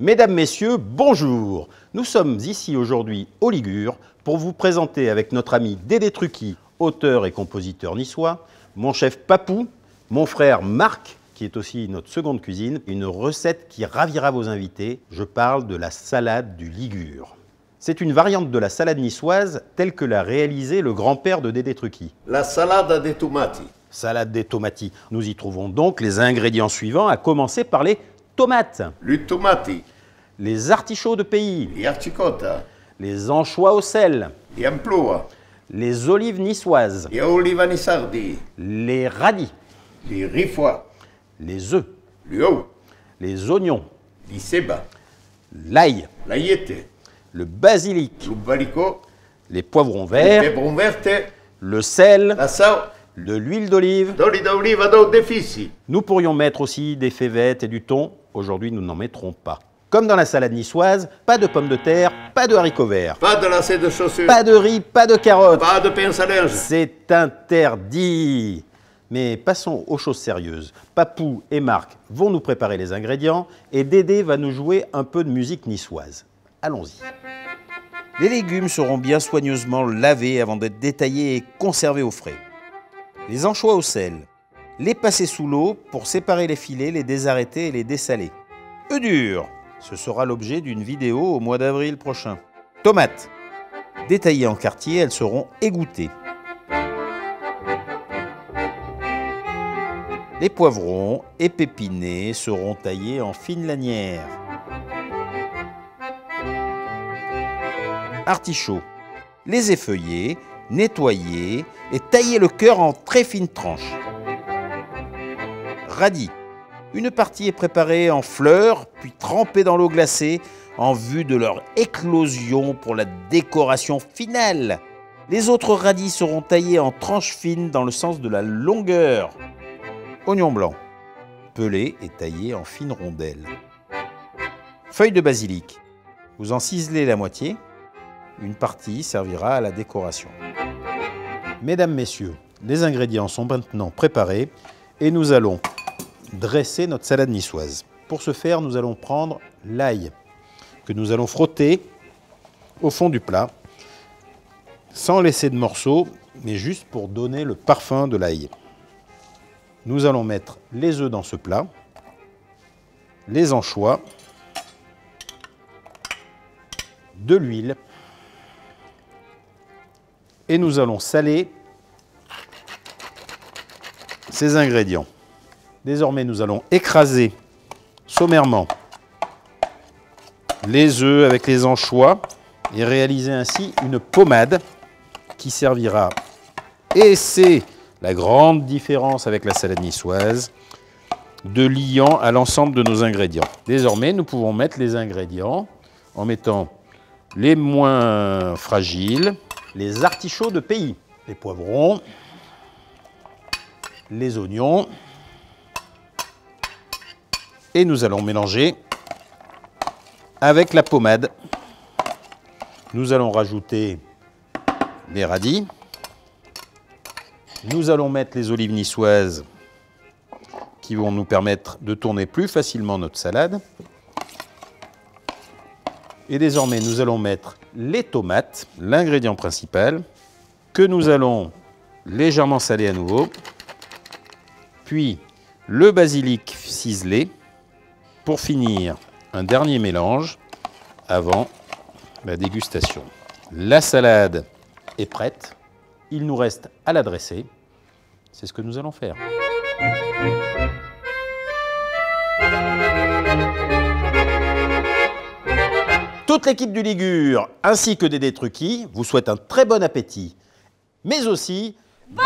Mesdames, Messieurs, bonjour. Nous sommes ici aujourd'hui au Ligure pour vous présenter avec notre ami Dédé Trucchi, auteur et compositeur niçois, mon chef Papou, mon frère Marc, qui est aussi notre seconde cuisine, une recette qui ravira vos invités. Je parle de la salade du Ligure. C'est une variante de la salade niçoise telle que l'a réalisée le grand-père de Dédé Trucchi. La salade dei tomati. Salade des tomati. Nous y trouvons donc les ingrédients suivants, à commencer par les tomates, Les tomati, les artichauts de pays, les articotta, les anchois au sel, les amploa, les olives niçoises, les olivani sardi, les radis, les rifois, les œufs, les ous, les oignons, les seba, l'ail, l'aiete, le basilic, le balico, les poivrons le verts, peperon verte, le sel, la sal, de l'huile d'olive. d'oli d'oliva d'eau défici. Nous pourrions mettre aussi des févettes et du thon. Aujourd'hui, nous n'en mettrons pas. Comme dans la salade niçoise, pas de pommes de terre, pas de haricots verts, Pas de lacets de chaussures, pas de riz, pas de carottes. pas de pince à linge. C'est interdit. Mais passons aux choses sérieuses. Papou et Marc vont nous préparer les ingrédients et Dédé va nous jouer un peu de musique niçoise. Allons-y. Les légumes seront bien soigneusement lavés avant d'être détaillés et conservés au frais. Les anchois au sel, les passer sous l'eau pour séparer les filets, les désarrêter et les dessaler. Œufs durs, ce sera l'objet d'une vidéo au mois d'avril prochain. Tomates, détaillées en quartiers, elles seront égouttées. Les poivrons épépinés seront taillés en fines lanières. Artichauts, les effeuiller, nettoyer et tailler le cœur en très fines tranches. Radis, une partie est préparée en fleurs, puis trempée dans l'eau glacée en vue de leur éclosion pour la décoration finale. Les autres radis seront taillés en tranches fines dans le sens de la longueur. Oignon blanc, pelé et taillé en fines rondelles. Feuilles de basilic, vous en ciselez la moitié. Une partie servira à la décoration. Mesdames, Messieurs, les ingrédients sont maintenant préparés et nous allons dresser notre salade niçoise. Pour ce faire, nous allons prendre l'ail que nous allons frotter au fond du plat, sans laisser de morceaux, mais juste pour donner le parfum de l'ail. Nous allons mettre les œufs dans ce plat, les anchois, de l'huile, et nous allons saler ces ingrédients. Désormais, nous allons écraser sommairement les œufs avec les anchois et réaliser ainsi une pommade qui servira, et c'est la grande différence avec la salade niçoise, de liant à l'ensemble de nos ingrédients. Désormais, nous pouvons mettre les ingrédients en mettant les moins fragiles, les artichauts de pays, les poivrons, les oignons, et nous allons mélanger avec la pommade. Nous allons rajouter les radis, nous allons mettre les olives niçoises qui vont nous permettre de tourner plus facilement notre salade. Et désormais, nous allons mettre les tomates, l'ingrédient principal, que nous allons légèrement saler à nouveau, puis le basilic ciselé, pour finir un dernier mélange avant la dégustation. La salade est prête, il nous reste à la dresser, c'est ce que nous allons faire. Toute l'équipe du Ligure, ainsi que Dédé Trucchi, vous souhaite un très bon appétit, mais aussi... Bonne